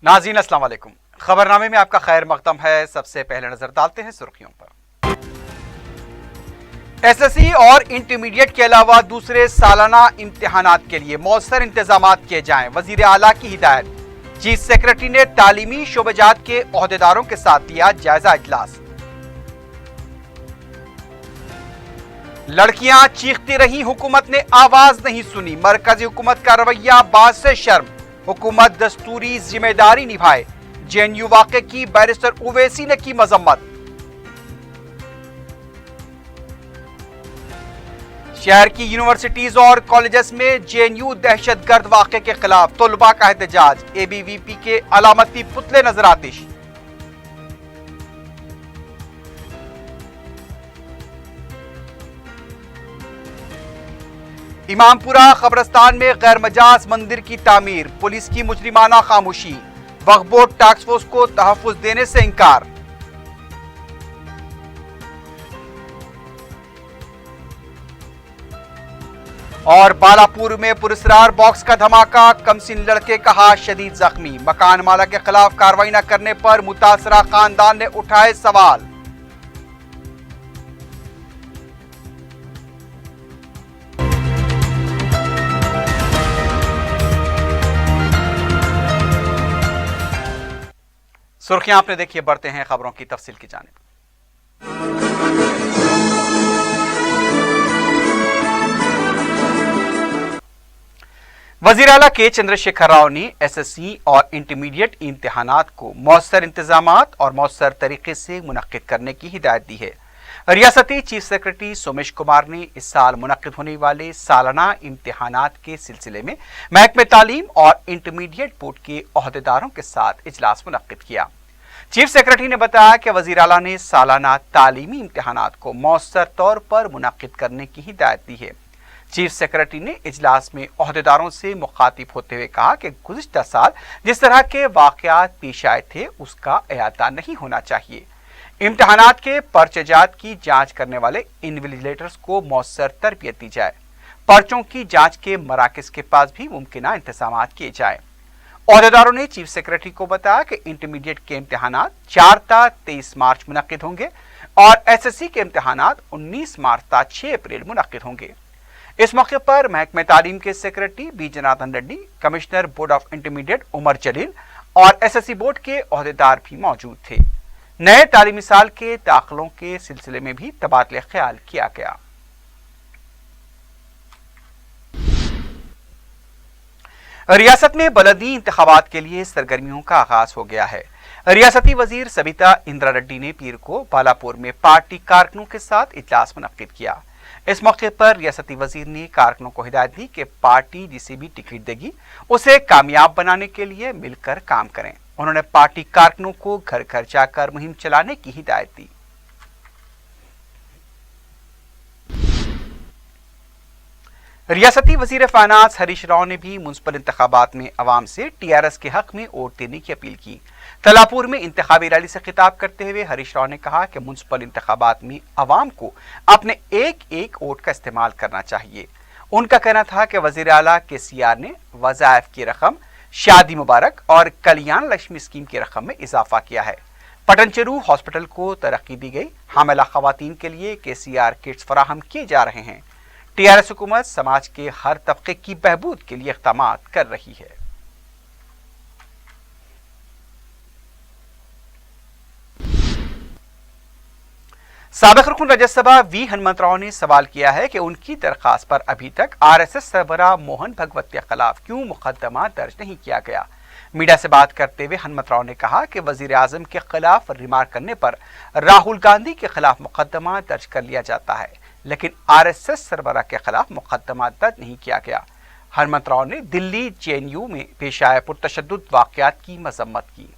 नाज़रीन अस्सलाम वालेकुम। खबरनामे में आपका खैर मकदम है। सबसे पहले नजर डालते हैं सुर्खियों पर। एसएससी और इंटरमीडिएट के अलावा दूसरे सालाना इम्तिहानात के लिए मौसर इंतजामात किए जाएं, वजीर आला की हिदायत। चीफ सेक्रेटरी ने तालीमी शोबेजात के ओहदेदारों के साथ लिया जायजा इजलास। लड़कियां चीखती रही, हुकूमत ने आवाज नहीं सुनी। मरकजी हुकूमत का रवैया बात से शर्म, हुकूमत दस्तूरी जिम्मेदारी निभाए। जेएनयू वाक़े की बैरिस्टर उवैसी ने की मजम्मत। शहर की यूनिवर्सिटीज और कॉलेजेस में जेएनयू दहशतगर्द वाक़े के खिलाफ तुलबा का एहतजाज। एबीवीपी के अलामती पुतले नजर आतिश। इमामपुरा कब्रस्तान में गैर मजाज मंदिर की तामीर, पुलिस की मुजरिमाना खामोशी। वक्फ बोर्ड टास्क फोर्स को तहफ्फुज देने से इंकार। और बालापुर में पुरस्कार बॉक्स का धमाका, कमसिन लड़के का हाथ शदीद जख्मी। मकान मालिक के खिलाफ कार्रवाई न करने पर मुतासरा खानदान ने उठाए सवाल। सुर्खियां आपने देखिए, बढ़ते हैं खबरों की तफसील की जानिब। वज़ीर आला के चंद्रशेखर राव ने एसएससी और इंटरमीडिएट इम्तिहानात को मौसर इंतजामात और मौसर तरीके से मुनक्किद करने की हिदायत दी है। रियासती चीफ सेक्रेटरी सोमेश कुमार ने इस साल मुनक्किद होने वाले सालाना इम्तिहानात के सिलसिले में महकमे तालीम और इंटरमीडिएट बोर्ड के ओहदेदारों के साथ इजलास मुनक्किद किया। चीफ सेक्रेटरी ने बताया कि वज़ीर आला ने सालाना तालीमी इम्तिहानात को मौसर तौर पर मुनक्किद करने की हिदायत दी है। चीफ सेक्रेटरी ने इजलास में ओहदेदारों से मुखातिब होते हुए कहा कि गुज़िश्ता साल जिस तरह के वाक़यात पेश आए थे उसका इआदा नहीं होना चाहिए। इम्तिहानात के पर्चेजात की जांच करने वाले इन्विजिलेटर्स को मौसर तरबियत दी जाए। पर्चों की जांच के मराकज़ के पास भी मुमकिना इंतजामात किए जाए। ओहदेदारों ने चीफ सेक्रेटरी को बताया कि इंटरमीडिएट के इम्तिहानात 4 ता 23 मार्च मुनक्किद होंगे और एसएससी के इम्तिहानात 19 मार्च ता 6 अप्रैल मुनक्किद होंगे। इस मौके पर महकमे तालीम के secretary B Janardhan Reddy, commissioner board of intermediate Umar Jaleel और एसएससी बोर्ड के ओहदेदार भी मौजूद थे। नए तालीमी साल के दाखिलों के सिलसिले में भी तबादले ख्याल किया गया। रियासत में बलदी इंतखाबात के लिए सरगर्मियों का आगाज हो गया है। रियासती वजीर सबिता इंदिरा रेड्डी ने पीर को बालापुर में पार्टी कारकुनों के साथ इजलास मुनक्किद किया। इस मौके पर रियासती वजीर ने कारकुनों को हिदायत दी कि पार्टी जिसे भी टिकट देगी उसे कामयाब बनाने के लिए मिलकर काम करें। उन्होंने पार्टी कारकुनों को घर घर जाकर मुहिम चलाने की हिदायत दी। रियासती वजीर फाइनेंस हरीश राव ने भी म्युनिसिपल इंतखाबात में अवाम से टीआरएस के हक में वोट देने की अपील की। तलापुर में इंतखाबी रैली से खिताब करते हुए हरीश राव ने कहा कि म्युनिसिपल इंतखाबात में अवाम को अपने एक एक वोट का इस्तेमाल करना चाहिए। उनका कहना था कि वजीर आला केसीआर ने वज़ाइफ की रकम, शादी मुबारक और कल्याण लक्ष्मी स्कीम की रकम में इजाफा किया है। पटनचेरू हॉस्पिटल को तरक्की दी गई। हामिला खवातीन के लिए केसीआर किट्स फराहम किए जा रहे हैं। टीआरएस हुकूमत समाज के हर तबके की बहबूद के लिए इक़दामात कर रही है। साबिक़ रुकन राज्यसभा वी हनुमंतराव ने सवाल किया है कि उनकी दरखास्त पर अभी तक आरएसएस सरबराह मोहन भगवत के खिलाफ क्यों मुकदमा दर्ज नहीं किया गया। मीडिया से बात करते हुए हनुमंतराव ने कहा कि वजीर आजम के खिलाफ रिमार्क करने पर राहुल गांधी के खिलाफ मुकदमा दर्ज कर लिया जाता है, लेकिन आरएसएस सरबराह के खिलाफ मुकदमा दर्ज नहीं किया गया। हनुमंतराव ने दिल्ली जेएनयू में पेश आए पुरतशद्दुद वाक़यात की मजम्मत की।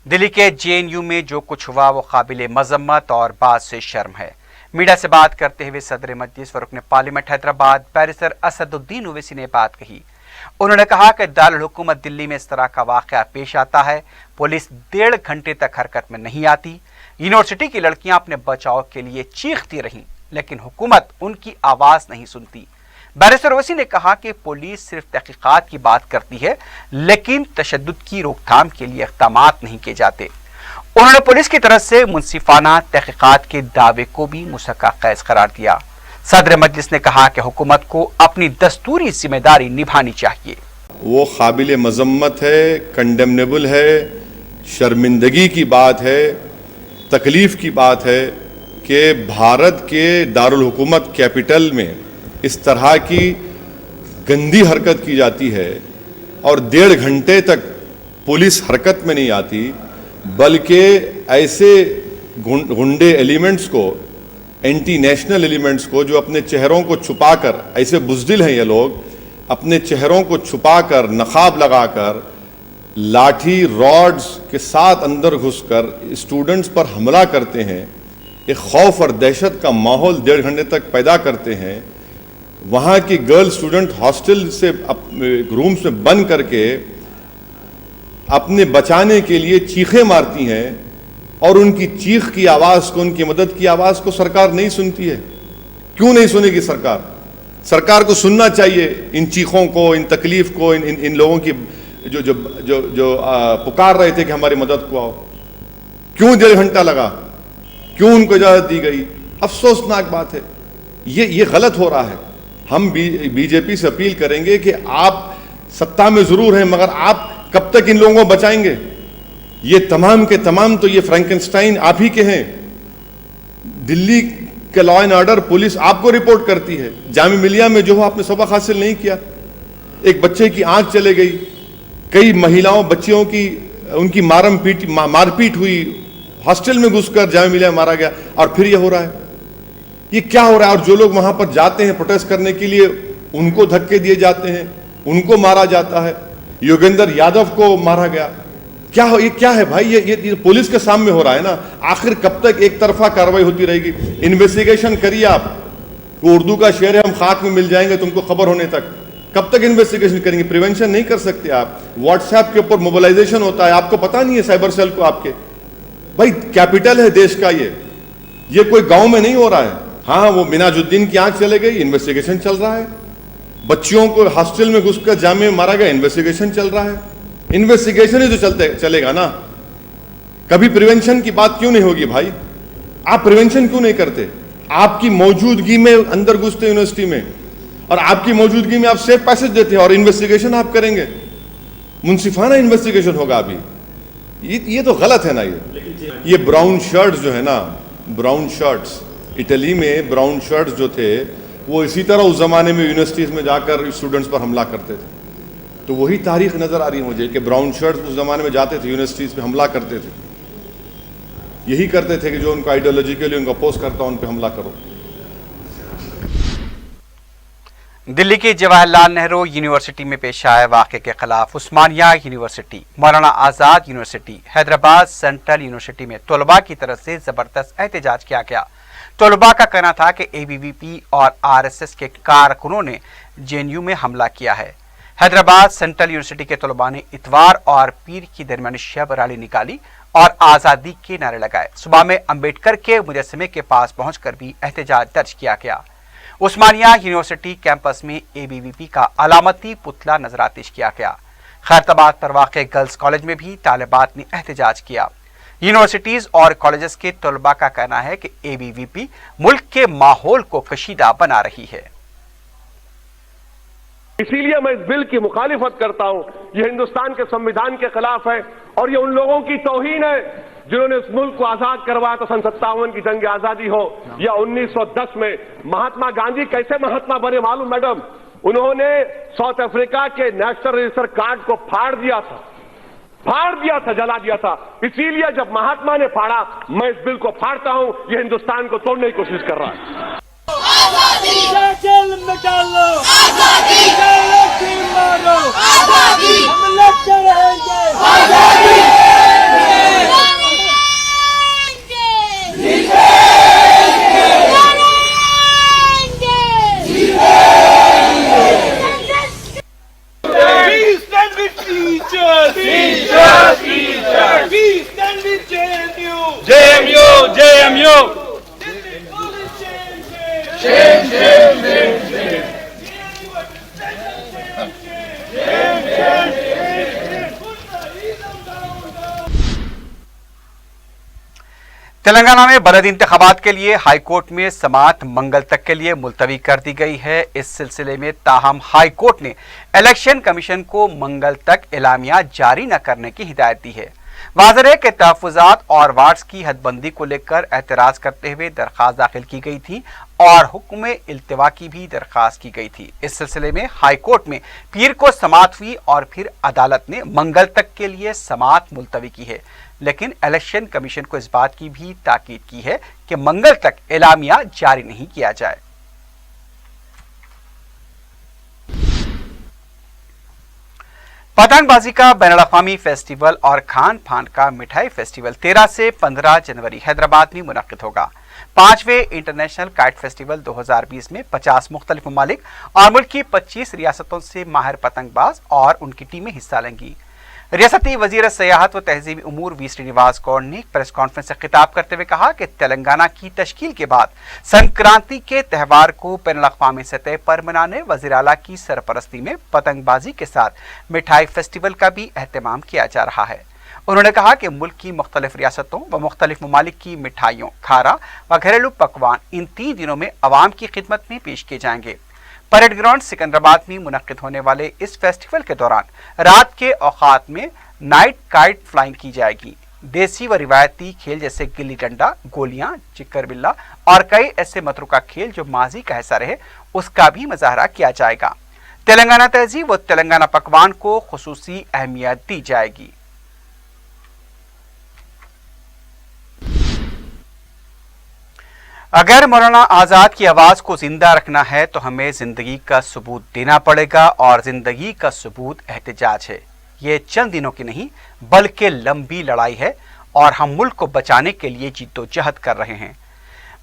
दिल्ली के जेएनयू में जो कुछ हुआ वो काबिल मजम्मत और बात से शर्म है। मीडिया से बात करते हुए सदर मजलिस व रुकन पार्लियामेंट हैदराबाद बैरिस्टर असदुद्दीन ओवैसी ने बात कही। उन्होंने कहा कि दारुल हुकूमत दिल्ली में इस तरह का वाक़या पेश आता है, पुलिस 1.5 घंटे तक हरकत में नहीं आती। यूनिवर्सिटी की लड़कियां अपने बचाव के लिए चीखती रहीं, लेकिन हुकूमत उनकी आवाज नहीं सुनती। बैरिस्टर ओवैसी ने कहा कि पुलिस सिर्फ तहकीकात की बात करती है लेकिन तशद्दुद की रोकथाम के लिए इक़दामात नहीं किए जाते। उन्होंने पुलिस की तरफ से मुनसिफाना तहकीकात के दावे को भी मुसक्का कैस करार दिया। सदर मजलिस ने कहा कि हुकूमत को अपनी दस्तूरी जिम्मेदारी निभानी चाहिए। वो काबिल मजम्मत है, कंडेमनेबल है, शर्मिंदगी की बात है, तकलीफ की बात है कि भारत के दारुल हुकूमत कैपिटल में इस तरह की गंदी हरकत की जाती है और 1.5 घंटे तक पुलिस हरकत में नहीं आती, बल्कि ऐसे गुंडे एलिमेंट्स को, एंटी नेशनल एलिमेंट्स को, जो अपने चेहरों को छुपाकर, ऐसे बुज़दिल हैं ये लोग, अपने चेहरों को छुपाकर, नकाब लगाकर, लाठी रॉड्स के साथ अंदर घुसकर स्टूडेंट्स पर हमला करते हैं, एक खौफ और दहशत का माहौल 1.5 घंटे तक पैदा करते हैं। वहाँ की गर्ल स्टूडेंट हॉस्टल से रूम्स में बंद करके अपने बचाने के लिए चीखें मारती हैं और उनकी चीख की आवाज़ को, उनकी मदद की आवाज़ को सरकार नहीं सुनती है। क्यों नहीं सुनेगी सरकार? सरकार को सुनना चाहिए इन चीखों को, इन तकलीफ को, इन लोगों की जो पुकार रहे थे कि हमारी मदद को आओ। क्यों 1.5 घंटा लगा? क्यों उनको इजाज़त दी गई? अफसोसनाक बात है। ये गलत हो रहा है। हम बीजेपी से अपील करेंगे कि आप सत्ता में ज़रूर हैं, मगर आप कब तक इन लोगों को बचाएंगे? ये तमाम के तमाम तो ये फ्रैंकेनस्टाइन आप ही के हैं। दिल्ली के लॉ एंड ऑर्डर पुलिस आपको रिपोर्ट करती है। जामिया मिलिया में जो आपने सबक हासिल नहीं किया, एक बच्चे की आंख चले गई, कई महिलाओं, बच्चियों की उनकी मारपीट हुई, हॉस्टल में घुसकर जामिया मिलिया मारा गया, और फिर ये हो रहा है। ये क्या हो रहा है? और जो लोग वहां पर जाते हैं प्रोटेस्ट करने के लिए, उनको धक्के दिए जाते हैं, उनको मारा जाता है। योगेंद्र यादव को मारा गया। ये क्या है भाई? ये पुलिस के सामने हो रहा है ना। आखिर कब तक एक तरफा कार्रवाई होती रहेगी? इन्वेस्टिगेशन करिए आप। वो उर्दू का शेर है, हम खाक में मिल जाएंगे तुमको खबर होने तक। कब तक इन्वेस्टिगेशन करेंगे? प्रिवेंशन नहीं कर सकते आप। व्हाट्सएप के ऊपर मोबिलाइजेशन होता है, आपको पता नहीं है साइबर सेल को आपके। भाई कैपिटल है देश का, ये कोई गांव में नहीं हो रहा है। हाँ, वो मिनाजुद्दीन की आंख चले गई, इन्वेस्टिगेशन चल रहा है। बच्चियों को हॉस्टल में घुसकर जामे मारा गया, इन्वेस्टिगेशन चल रहा है। इन्वेस्टिगेशन ही तो चलेगा ना। कभी प्रिवेंशन की बात क्यों नहीं होगी भाई? आप प्रिवेंशन क्यों नहीं करते? आपकी मौजूदगी में अंदर घुसते यूनिवर्सिटी में, और आपकी मौजूदगी में आप सेफ पैसेज देते हैं, और इन्वेस्टिगेशन आप करेंगे। मुंसिफाना इन्वेस्टिगेशन होगा अभी। ये तो गलत है ना। ये ब्राउन शर्ट्स जो है ना, ब्राउन शर्ट्स, इटली में ब्राउन शर्ट्स जो थे, वो इसी तरह उस जमाने में यूनिवर्सिटीज में जाकर स्टूडेंट्स पर हमला करते थे। तो वही तारीख नजर आ रही है मुझे कि ब्राउन शर्ट्स उस जमाने में जाते थे, यूनिवर्सिटीज पे हमला करते थे। यही करते थे कि जो उनको आइडियोलॉजिकली उनको अपोज करता उन पे हमला करो। दिल्ली की जवाहरलाल नेहरू यूनिवर्सिटी में पेश आए वाक़े के खिलाफ उस्मानिया यूनिवर्सिटी, मौलाना आज़ाद यूनिवर्सिटी, हैदराबाद सेंट्रल यूनिवर्सिटी में तलबा की तरफ से जबरदस्त एहतजाज किया गया। तलबा का कहना था कि एबीवीपी और आरएसएस के कारकुनों ने जेएनयू में हमला किया है। हैदराबाद सेंट्रल यूनिवर्सिटी के तलबा ने इतवार और पीर की दरमियानी शब रैली निकाली और आज़ादी के नारे लगाए। सुबह में अंबेडकर के मुजस्समे के पास पहुंचकर भी एहतजाज दर्ज किया गया। उस्मानिया यूनिवर्सिटी कैंपस में एबीवीपी का अलामती पुतला नजरातिश किया गया। खैरताबाद पर वाक़े गर्ल्स कॉलेज में भी तालिबात ने एहतजाज किया। यूनिवर्सिटीज और कॉलेजेस के तलबा का कहना है कि एबीवीपी मुल्क के माहौल को कशीदा बना रही है। इसीलिए मैं इस बिल की मुखालिफत करता हूं। यह हिंदुस्तान के संविधान के खिलाफ है और ये उन लोगों की तौहीन है जिन्होंने इस मुल्क को आजाद करवाया। तो सन 57 की जंग आजादी हो या 1910 में महात्मा गांधी कैसे महात्मा बने मालूम मैडम? उन्होंने साउथ अफ्रीका के नेशनल रजिस्टर कार्ड को फाड़ दिया था, जला दिया था। इसीलिए जब महात्मा ने फाड़ा, मैं इस बिल को फाड़ता हूं। यह हिंदुस्तान को तोड़ने की कोशिश कर रहा है। تلنگانہ میں بلدی انتخابات کے لیے ہائی کورٹ میں سماعت منگل تک کے لیے ملتوی کر دی گئی ہے۔ اس سلسلے میں تاہم ہائی کورٹ نے الیکشن کمیشن کو منگل تک اعلامیہ جاری نہ کرنے کی ہدایت دی ہے۔ واضح ہے کہ تحفظات اور وارڈز کی حد بندی کو لے کر اعتراض کرتے ہوئے درخواست داخل کی گئی تھی اور حکم التوا کی بھی درخواست کی گئی تھی۔ اس سلسلے میں ہائی کورٹ میں پیر کو سماعت ہوئی اور پھر عدالت نے منگل تک کے لیے سماعت ملتوی کی ہے، لیکن الیکشن کمیشن کو اس بات کی بھی تاکید کی ہے کہ منگل تک اعلامیہ جاری نہیں کیا جائے۔ پتنگ بازی کا بین الاقوامی فیسٹیول اور کھان پان کا مٹھائی فیسٹیول 13 سے 15 جنوری حیدرآباد میں منعقد ہوگا۔ 5ویں انٹرنیشنل کائٹ فیسٹیول 2020 میں 50 مختلف ممالک اور ملک کی 25 ریاستوں سے ماہر پتنگ باز اور ان کی ٹیمیں حصہ لیں گی۔ ریاستی وزیر سیاحت و تہذیبی امور وی سرینواس گوڑ نے ایک پریس کانفرنس سے خطاب کرتے ہوئے کہا کہ تلنگانہ کی تشکیل کے بعد سنکرانتی کے تہوار کو بین الاقوامی سطح پر منانے وزیر اعلیٰ کی سرپرستی میں پتنگ بازی کے ساتھ مٹھائی فیسٹیول کا بھی اہتمام کیا جا رہا ہے۔ انہوں نے کہا کہ ملک کی مختلف ریاستوں و مختلف ممالک کی مٹھائیوں، کھارا و گھریلو پکوان ان 3 دنوں میں عوام کی خدمت میں پیش کیے جائیں گے۔ پریڈ گراؤنڈ سکندرآباد میں منعقد ہونے والے اس فیسٹیول کے دوران رات کے اوقات میں نائٹ کائٹ فلائنگ کی جائے گی۔ دیسی و روایتی کھیل جیسے گلی ڈنڈا، گولیاں، چکر بلا اور کئی ایسے متروکہ کھیل جو ماضی کا حصہ رہے اس کا بھی مظاہرہ کیا جائے گا۔ تلنگانہ تہذیب و تلنگانہ پکوان کو خصوصی اہمیت دی جائے گی۔ اگر مولانا آزاد کی آواز کو زندہ رکھنا ہے تو ہمیں زندگی کا ثبوت دینا پڑے گا، اور زندگی کا ثبوت احتجاج ہے۔ یہ چند دنوں کی نہیں بلکہ لمبی لڑائی ہے اور ہم ملک کو بچانے کے لیے جد و جہد کر رہے ہیں۔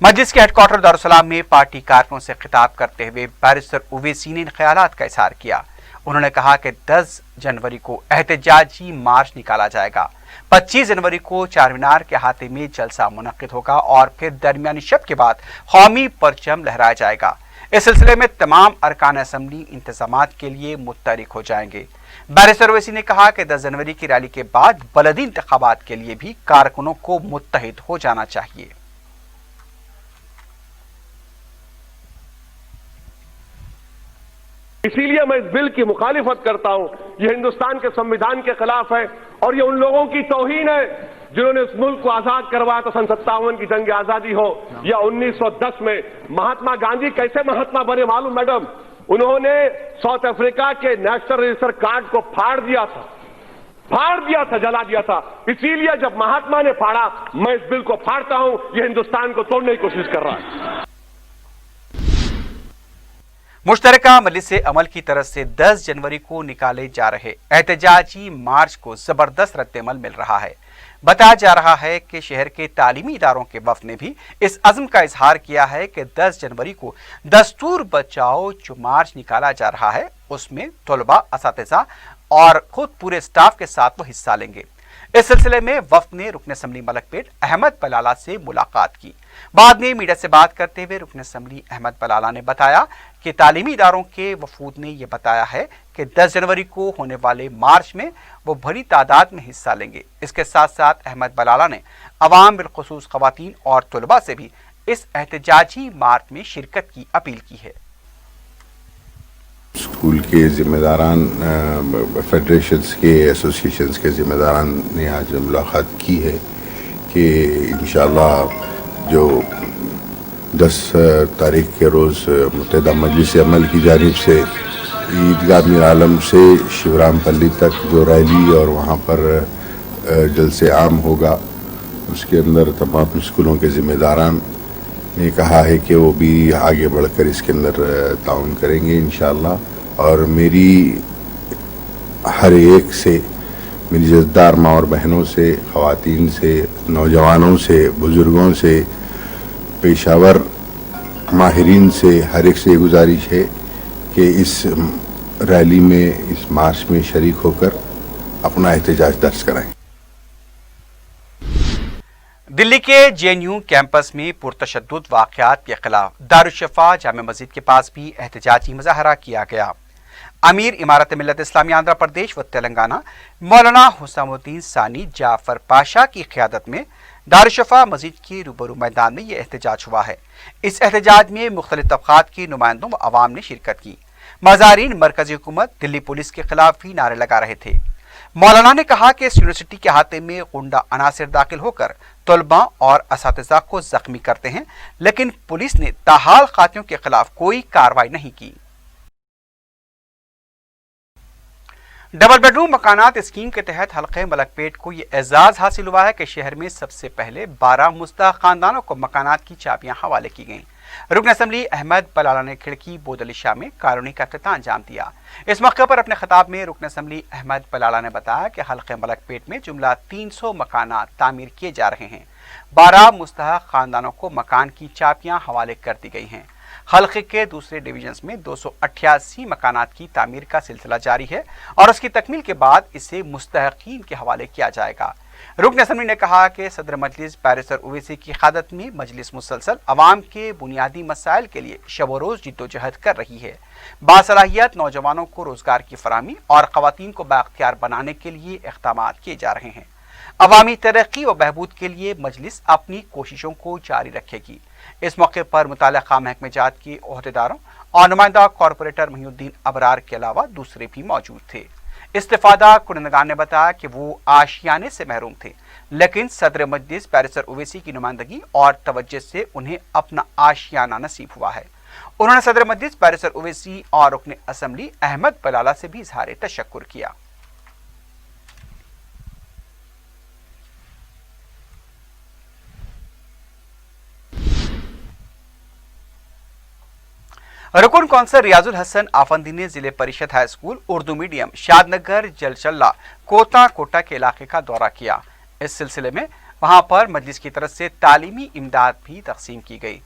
مجلس کے ہیڈ کوارٹر دارالسلام میں پارٹی کارکنوں سے خطاب کرتے ہوئے بیرسٹر اویسی نے ان خیالات کا اظہار کیا۔ انہوں نے کہا کہ 10 جنوری کو احتجاجی مارچ نکالا جائے گا، 25 جنوری کو چار مینار کے احاطے میں جلسہ منعقد ہوگا اور پھر درمیانی شب کے بعد قومی پرچم لہرایا جائے گا۔ اس سلسلے میں تمام ارکان اسمبلی انتظامات کے لیے متحرک ہو جائیں گے۔ بیرسٹر اویسی نے کہا کہ 10 جنوری کی ریلی کے بعد بلدی انتخابات کے لیے بھی کارکنوں کو متحد ہو جانا چاہیے۔ اسی لیے میں اس بل کی مخالفت کرتا ہوں۔ یہ ہندوستان کے سمویدھان کے خلاف ہے اور یہ ان لوگوں کی توہین ہے جنہوں نے اس ملک کو آزاد کروایا تو 57 کی جنگ آزادی ہو یا 1910 میں۔ مہاتما گاندھی کیسے مہاتما بنے معلوم میڈم؟ انہوں نے ساؤتھ افریقہ کے نیشنل رجسٹر کارڈ کو پھاڑ دیا تھا، جلا دیا تھا۔ اسی لیے جب مہاتما نے پھاڑا، میں اس بل کو پھاڑتا ہوں۔ یہ ہندوستان کو توڑنے کی کوشش کر رہا ہے۔ مشترکہ مجلس عمل کی طرف سے 10 جنوری کو نکالے جا رہے احتجاجی مارچ کو زبردست رد عمل مل رہا ہے۔ بتایا جا رہا ہے کہ شہر کے تعلیمی اداروں کے وفد نے بھی اس عزم کا اظہار کیا ہے کہ 10 جنوری کو دستور بچاؤ جو مارچ نکالا جا رہا ہے اس میں طلباء، اساتذہ اور خود پورے سٹاف کے ساتھ وہ حصہ لیں گے۔ اس سلسلے میں وفد نے رکن اسمبلی ملک پیٹ احمد بلالہ سے ملاقات کی۔ بعد میں میڈیا سے بات کرتے ہوئے رکن اسمبلی احمد بلالہ نے بتایا کہ تعلیمی اداروں کے وفود نے یہ بتایا ہے کہ 10 جنوری کو ہونے والے مارچ میں وہ بڑی تعداد میں حصہ لیں گے۔ اس کے ساتھ ساتھ احمد بلالہ نے عوام بالخصوص خواتین اور طلباء سے بھی اس احتجاجی مارچ میں شرکت کی اپیل کی ہے۔ اسکول کے ذمہ داران، فیڈریشنز کے، ایسوسیشنز کے ذمہ داران نے آج ملاقات کی ہے کہ انشاءاللہ جو 10 تاریخ کے روز متحدہ مجلس عمل کی جانب سے عیدگاہ میر عالم سے شیورام پلی تک جو ریلی اور وہاں پر جلسے عام ہوگا، اس کے اندر تمام اسکولوں کے ذمہ داران نے کہا ہے کہ وہ بھی آگے بڑھ کر اس کے اندر تعاون کریں گے انشاءاللہ۔ اور میری ہر ایک سے، میری جذبدار ماں اور بہنوں سے، خواتین سے، نوجوانوں سے، بزرگوں سے، پیشہ ور ماہرین سے، ہر ایک سے یہ گزارش ہے کہ اس ریلی میں، اس مارچ میں شریک ہو کر اپنا احتجاج درج کرائیں۔ دلی کے JNU کیمپس میں پرتشدد واقعات کے خلاف دارالشفا جامع مسجد کے پاس بھی احتجاجی مظاہرہ کیا گیا۔ امیر امارت ملت اسلامی آندھرا پردیش و تلنگانہ مولانا حسام الدین ثانی جعفر پاشا کی قیادت میں दारुशफ़ा मस्जिद के रूबरू मैदान में यह एहतजाज हुआ है। इस एहतजाज में मुख्तलिफ तबक़ात के नुमाइंदों व अवाम ने शिरकत की। मज़ारीन मरकज़ी हुकूमत, दिल्ली पुलिस के खिलाफ भी नारे लगा रहे थे। मौलाना ने कहा कि इस यूनिवर्सिटी के अहाते में गुंडा अनासिर दाखिल होकर तलबा और असातिज़ा को जख्मी करते हैं, लेकिन पुलिस ने ताहाल खातियों के खिलाफ कोई कार्रवाई नहीं की। डबल बेडरूम मकानात स्कीम के तहत हल्के मलकपेट को ये एजाज हासिल हुआ है कि शहर में सबसे पहले 12 मुस्तहक खानदानों को मकानात की चाबियां हवाले की गईं। रुकन असम्बली अहमद बलाला ने खिड़की बोदली शाह में कॉलोनी का इफ्तिताह अंजाम दिया। इस मौके पर अपने खिताब में रुकन असम्बली अहमद बलाला ने बताया कि हल्के मलकपेट में जुमला 300 मकानात तामीर किए जा रहे हैं। 12 मुस्तहक खानदानों को मकान की चाबियां हवाले कर दी गई हैं। हल्के के दूसरे डिवीजन में 288 मकानात की तामीर का सिलसिला जारी है और उसकी तकमील के बाद इसे मुस्तहकीन के हवाले किया जाएगा। रुकन असम्बली ने कहा कि सदर मजलिस बैरिस्टर ओवैसी की क़यादत में मजलिस मुसलसल अवाम के बुनियादी मसाइल के लिए शब रोज़ जिद्दोजहद कर रही है। बासलाहियत नौजवानों को रोजगार की फराहमी और ख़वातीन को बाख्तियार बनाने के लिए इक़दाम किए जा रहे हैं। अवामी तरक्की व बहबूद के लिए मजलिस अपनी कोशिशों को जारी रखेगी। इस मौके पर मुताल्लिक़ा महकमेजात के ओहदेदारों और नुमाइंदा कॉरपोरेटर महिउद्दीन अबरार के अलावा दूसरे भी मौजूद थे। इस्तिफादा कुनंदगान ने बताया कि वो आशियाने से महरूम थे, लेकिन सदर मजलिस बैरिस्टर ओवैसी की नुमाइंदगी और तवज्जो से उन्हें अपना आशियाना नसीब हुआ है। उन्होंने सदर मजलिस बैरिस्टर ओवैसी और रुकन असम्बली अहमद बलाला से भी इज़हार तशक्कुर किया। रुकन कौंसल रियाजुल हसन आफंदी ने जिले परिषद high school Urdu medium Shadnagar Jalchalla Kota Kota के इलाके का दौरा किया। इस सिलसिले में वहां पर मजलिस की तरफ से तालीमी इमदाद भी तकसीम की गई।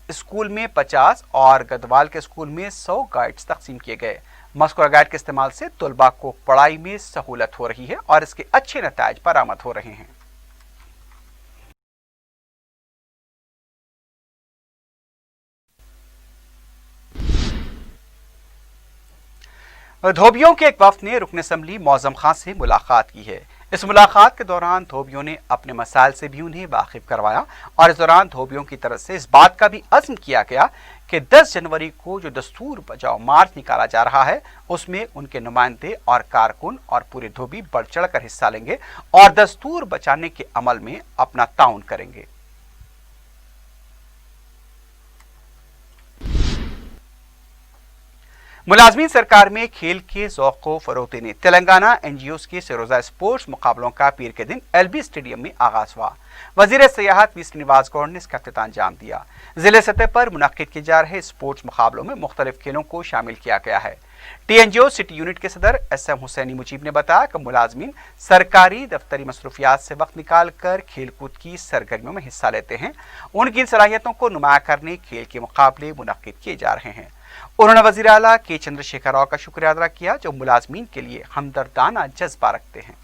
स्कूल में 50 और गदवाल के स्कूल में 100 गाइड्स तकसीम किए गए। मज़कूरा गाइड के इस्तेमाल से तलबा को पढ़ाई में सहूलत हो रही है और इसके अच्छे नताइज बरामद हो रहे हैं। धोबियों के एक वफ्द ने रुकन असम्बली मौज़म खां से मुलाकात की है। इस मुलाकात के दौरान धोबियों ने अपने मसाइल से भी उन्हें वाकिफ करवाया और इस दौरान धोबियों की तरफ से इस बात का भी अज़्म किया गया कि 10 जनवरी को जो दस्तूर बचाओ मार्च निकाला जा रहा है उसमें उनके नुमाइंदे और कारकुन और पूरे धोबी बढ़ चढ़ कर हिस्सा लेंगे और दस्तूर बचाने के अमल में अपना ताउन करेंगे। मुलाजमीन सरकार में खेल के ज़ौक़ को फ़रोग़ देने तेलंगाना NGOs के सरोज़ा स्पोर्ट्स मुकाबलों का पीर के दिन LB स्टेडियम में आगाज़ हुआ। वज़ीर सियाहत वी श्रीनिवास गौड़ ने इसका इफ्तिताह अंजाम दिया। ज़िले सतह पर मुनक़्क़िद किए जा रहे स्पोर्ट्स मुकाबलों में मुख्तलिफ खेलों को शामिल किया गया है। TNGO सिटी यूनिट के सदर SM हुसैनी मुजीब ने बताया कि मुलाजमीन सरकारी दफ्तरी मसरूफियात से वक्त निकाल कर खेल कूद की सरगर्मियों में हिस्सा लेते हैं। उनकी इन सलाहियतों को नुमाया करने खेल के मुकाबले मुनक़्क़िद किए जा रहे हैं। उन्होंने वज़ीर आला के चंद्रशेखर राव का शुक्रिया अदा किया जो मुलाजमीन के लिए हमदर्दाना जज्बा रखते हैं।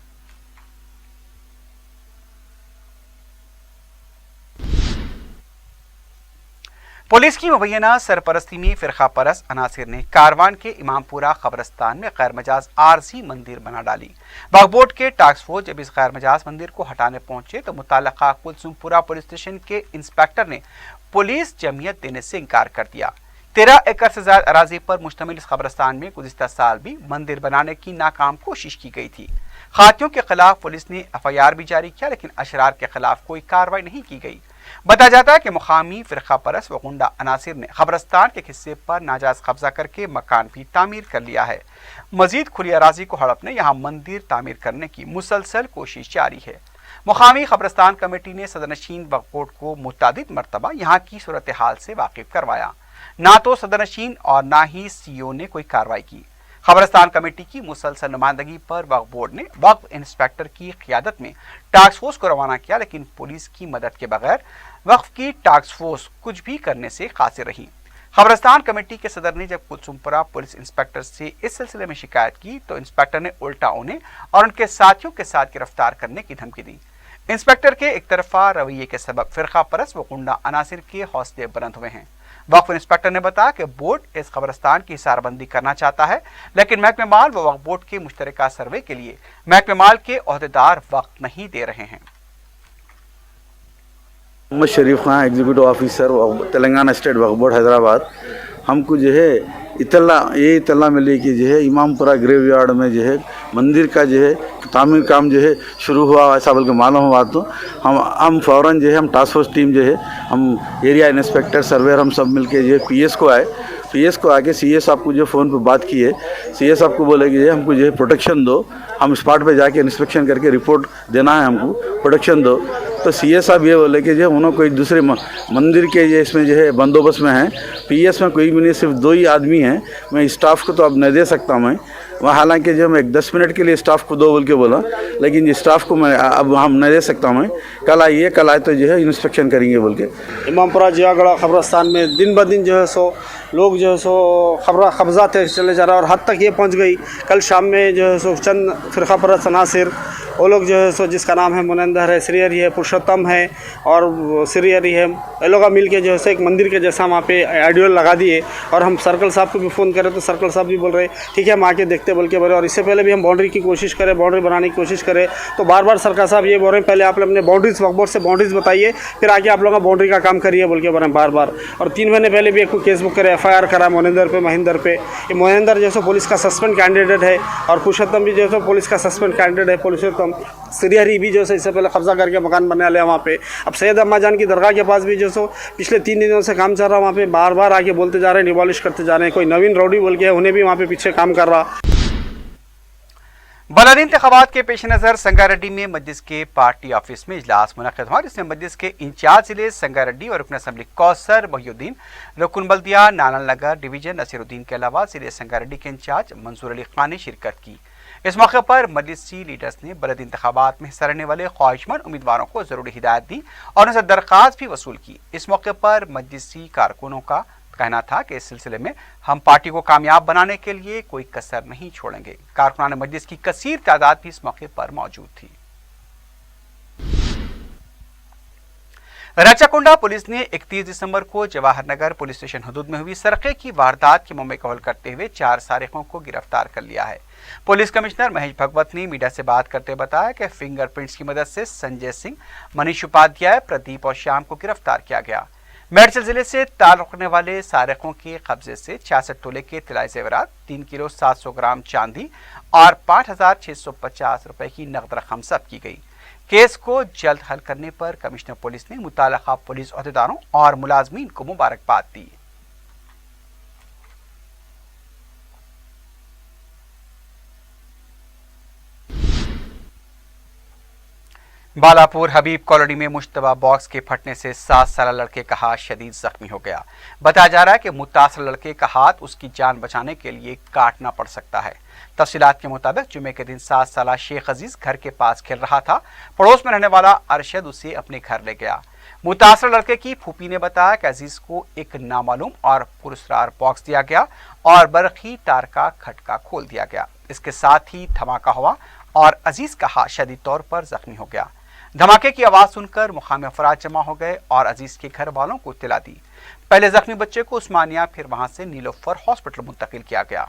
पुलिस की मुबैना सरपरस्ती में फिरका परस्त अनासिर ने कारवान के इमामपुरा कब्रस्तान में गैर मजाज आरजी मंदिर बना डाली। वक्फ बोर्ड के टास्क फोर्स जब इस गैर मजाज मंदिर को हटाने पहुंचे तो मुताल्लिका कुलसुमपुरा पुलिस स्टेशन के इंस्पेक्टर ने पुलिस जमीयत देने से इनकार कर दिया। 13 एकड़ से ज्यादा अराजी पर मुश्तमिल इस कब्रस्तान में गुज़िश्ता साल भी मंदिर बनाने की नाकाम कोशिश की गई थी। खातियों के खिलाफ पुलिस ने FIR भी जारी किया, लेकिन अशरार के खिलाफ कोई कार्रवाई नहीं की गई। बताया जाता है कि मुकामी फिरका परस्त व गुंडा अनासिर ने कब्रस्तान के हिस्से पर नाजायज कब्जा करके मकान भी तामीर कर लिया है। मजीद खुली अराजी को हड़पने यहाँ मंदिर तामीर करने की मुसलसल कोशिश जारी है। मुकामी कब्रस्तान कमेटी ने सदरनशीन वक्फ बोर्ड को मुतादिद मरतबा यहाँ की सूरत हाल से वाकिफ करवाया। ना तो सदरनशीन और ना ही CEO ने कोई कार्रवाई की। कब्रस्तान कमेटी की मुसलसल नुमाइंदगी पर वक्फ बोर्ड ने वक्फ इंस्पेक्टर की क़यादत में टास्क फोर्स को रवाना किया, लेकिन पुलिस की मदद के बगैर वक्फ की टास्क फोर्स कुछ भी करने से कासिर रही। कब्रस्तान कमेटी के सदर ने जब कुलसुमपुरा पुलिस इंस्पेक्टर से इस सिलसिले में शिकायत की तो इंस्पेक्टर ने उल्टा उन्हें और उनके साथियों के साथ गिरफ्तार करने की धमकी दी। इंस्पेक्टर के एक तरफा रवैये के सबब फिरका परस्त व गुंडा अनासिर के हौसले बुलंद हुए हैं। वक्फ इंस्पेक्टर ने बताया कि बोर्ड इस कब्रस्तान की हिसारबंदी करना चाहता है, लेकिन महकमे माल व वक्फ बोर्ड के मुश्तरका सर्वे के लिए महकमे माल के ओहदेदार वक्त नहीं दे रहे हैं। Mohammed Sharif Khan executive officer Telangana state Waqf board Hyderabad. हमको जो है इतला मिली कि जो है इमामपुरा ग्रेवयार्ड में जो है मंदिर का जो है तामीर काम जो है शुरू हुआ, ऐसा बल्कि मालूम हुआ। तो हम फ़ौरन जो है हम टास्क फोर्स टीम जो है हम एरिया इंस्पेक्टर सर्वेयर हम सब मिलके जो है पीएस को आए। पीएस को आके सीए साहब को जो फ़ोन पे बात की है, सीए साहब को बोले कि हमको जो है प्रोटेक्शन दो, हम स्पॉट पे जाके इंस्पेक्शन करके रिपोर्ट देना है, हमको प्रोटेक्शन दो। तो सीए साहब ये बोले कि जो उन्होंने कोई दूसरे मंदिर के जो इसमें जो है बंदोबस्त में है, पीएस में कोई भी नहीं, सिर्फ 2 ही आदमी हैं, मैं स्टाफ को तो अब नहीं दे सकता मैं वहाँ। हालांकि जो मैं 10 मिनट के लिए स्टाफ को दो बोल के बोला, लेकिन ये स्टाफ को मैं अब हम नहीं दे सकता मैं। कल आए तो जो है इंस्पेक्शन करेंगे बोल के। इमामपुरा जियागढ़ खबरस्तान में दिन ब दिन जो है सो लोग जो है सो कब्जा चले जा रहा है, और हद तक ये पहुंच गई कल शाम में जो है सो चंद फ़िरका परस्त अनासिर, वो लोग जो है सो जिसका नाम है मुनंदर है, श्रीहरि है, पुरुषोत्तम है और श्रीहरि है, ये लोग मिल के जो है सो एक मंदिर के जैसा वहाँ पे आइडियल लगा दिए। और हम सर्कल साहब को भी फ़ोन करें तो सर्कल साहब भी बोल रहे ठीक है हम आके देखते बोल के बोले। और इससे पहले भी हम बाउंड्री की कोशिश करें, बाउंड्री बनाने की कोशिश करें, तो बार बार सर्कल साहब ये बोल रहे हैं पहले आप अपने बाउंड्रीज वक्फ बोर्ड से बाउंड्रीज बताइए, फिर आके आप लोग बाउंड्री का काम करिए बोल के बोल रहे हैं बार बार। और 3 महीने पहले भी एक केस बुक करे, FIR करा मोहिंदर पे, महेंद्र पे। ये मोहिंदर जो है पुलिस का सस्पेंड कैंडिडेट है, और पुरुषोत्तम भी जो है पुलिस का सस्पेंड कैंडिडेट है। पुरुषोत्तम श्रीहरि भी जो है इससे पहले कब्जा करके मकान बनने वाले हैं वहाँ पे। अब सैयद अम्मा जान की दरगाह के पास भी जो सो पिछले 3 दिनों से काम चल रहा है, वहाँ पे बार बार आके बोलते जा रहे हैं, डिमोलिश करते जा रहे हैं। कोई नवीन रौडी बोल के है, उन्हें भी वहाँ पे पीछे काम कर रहा। बलदी इंतखाबात के पेश नज़र संगारेड्डी में मजलिस के पार्टी ऑफिस में इजलास मुनक्किद हुआ, जिसमें मजलिस के इंचार्ज जिले संगारेड्डी और रुकन असम्बली कौसर मोहिउद्दीन, रुकन बल्दिया नानाल नगर डिवीजन नसीरुद्दीन के अलावा जिले संगारेड्डी के इंचार्ज मंसूर अली खान ने शिरकत की। इस मौके पर मजलिसी लीडर्स ने बलदी इंतखाबात में हिस्सा लेने वाले ख्वाहिशमंद उम्मीदवारों को जरूरी हिदायत दी और उनसे दरख्वास्त भी वसूल की। इस मौके पर मजलिसी कारकुनों का कहना था कि इस सिलसिले में हम पार्टी को कामयाब बनाने के लिए कोई कसर नहीं छोड़ेंगे। कारकुनान मजलिस की कसीर तादाद भी इस मौके पर मौजूद थी। राचाकुंडा पुलिस ने 31 दिसंबर को जवाहर नगर पुलिस स्टेशन हदूद में हुई सरके की वारदात के मुंह कबूल करते हुए 4 सारिकों को गिरफ्तार कर लिया है। पुलिस कमिश्नर महेश भगवत ने मीडिया से बात करते हुए बताया कि फिंगरप्रिंट्स की मदद से संजय सिंह, मनीष उपाध्याय, प्रदीप और श्याम को गिरफ्तार किया गया। मेडचल जिले से ताल्लुक रखने वाले सारिकों के कब्जे से 66 तोले के तिलाई जेवरात, 3 किलो 700 ग्राम चांदी और 5,650 रुपए की नकद रकम जब्त की गई। केस को जल्द हल करने पर कमिश्नर पुलिस ने मुताल्लिका पुलिस अहदेदारों और मुलाजमीन को मुबारकबाद दी। बालापुर हबीब कॉलोनी में मुश्तबा बॉक्स के फटने से 7 साल लड़के का हाथ शदीद जख्मी हो गया। बताया जा रहा है कि मुतासर लड़के का हाथ उसकी जान बचाने के लिए काटना पड़ सकता है। तफसीलात के मुताबिक जुमे के दिन 7 साल शेख अजीज घर के पास खेल रहा था। पड़ोस में रहने वाला अरशद उसे अपने घर ले गया। मुतासर लड़के की फूफी ने बताया कि अजीज को एक नामालूम और पुरस्कार बॉक्स दिया गया और बरखी तार का खटका खोल दिया गया। इसके साथ ही धमाका हुआ और अजीज का हाथ शदीद तौर पर जख्मी हो गया। धमाके की आवाज सुनकर मुकामी अफराद जमा हो गए और अजीज के घर वालों को इत्तला दी। पहले जख्मी बच्चे को उस्मानिया, फिर वहां से नीलोफर हॉस्पिटल मुंतकिल किया गया।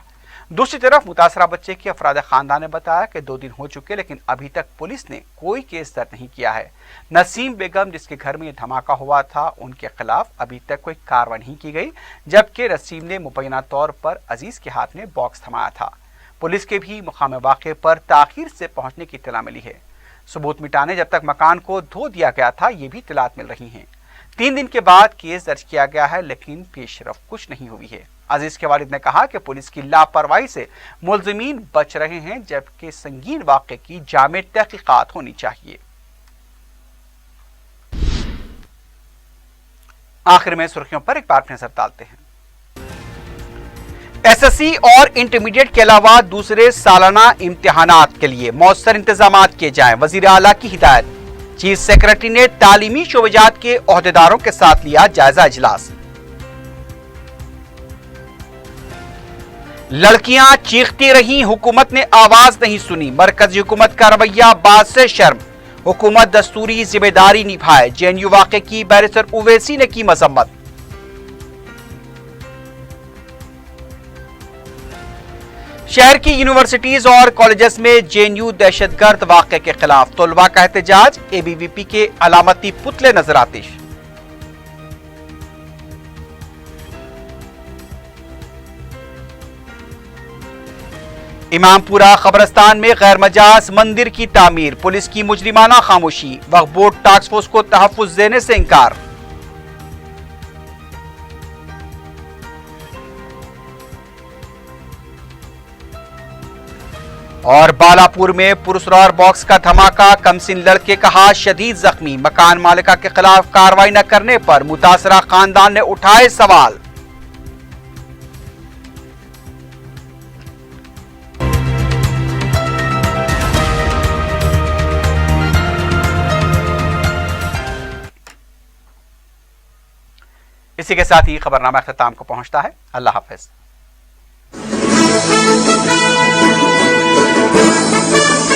दूसरी तरफ मुतासरा बच्चे के अफराद खानदान ने बताया कि 2 दिन हो चुके, लेकिन अभी तक पुलिस ने कोई केस दर्ज नहीं किया है। नसीम बेगम, जिसके घर में धमाका हुआ था, उनके खिलाफ अभी तक कोई कार्रवाई नहीं की गई, जबकि नसीम ने मुबैना तौर पर अजीज के हाथ में बॉक्स थमाया था। पुलिस के भी मुकाम वाक़े पर ताखीर से पहुंचने की इत्तला मिली है। सबूत मिटाने जब तक मकान को धो दिया गया था, ये भी इत्तलात मिल रही हैं। 3 दिन के बाद केस दर्ज किया गया है, लेकिन पेशरफ कुछ नहीं हुई है। अजीज के वालिद ने कहा कि पुलिस की लापरवाही से मुलजिमीन बच रहे हैं, जबकि संगीन वाक़े की जामे तहकीकात होनी चाहिए। आखिर में सुर्खियों पर एक बार नजर डालते हैं। एसएससी और इंटरमीडिएट के अलावा दूसरे सालाना इम्तिहानात के लिए मौसर इंतजामात किए जाएं, वजीर आला की हिदायत। चीफ सेक्रेटरी ने तालीमी शोबजात के ओहदेदारों के साथ लिया जायजा इजलास। लड़कियां चीखती रही, हुकूमत ने आवाज नहीं सुनी, मरकजी हुकूमत का रवैया बात से शर्म, हुकूमत दस्तूरी जिम्मेदारी निभाए, जेएनयू वाक़े की बैरिस्टर उवैसी ने की मजम्मत। शहर की यूनिवर्सिटीज और कॉलेजेस में जेएनयू दहशतगर्द वाक़े के खिलाफ तलबा का एहतजाज, एबीवीपी के अलामती पुतले नजर आतिश। इमामपुरा खबरस्तान में गैर मजाज मंदिर की तामीर, पुलिस की मुजरिमाना खामोशी, वक्फ बोर्ड टास्क फोर्स को तहफ्फुज देने से इंकार। और बालापुर में पुरस्कार बॉक्स का धमाका, कमसिन लड़के का हाथ शदीद जख्मी, मकान मालिका के खिलाफ कार्रवाई न करने पर मुतासरा खानदान ने उठाए सवाल। इसी के साथ ही खबरनामा अख्ताम को पहुंचता है। अल्लाह हाफिज।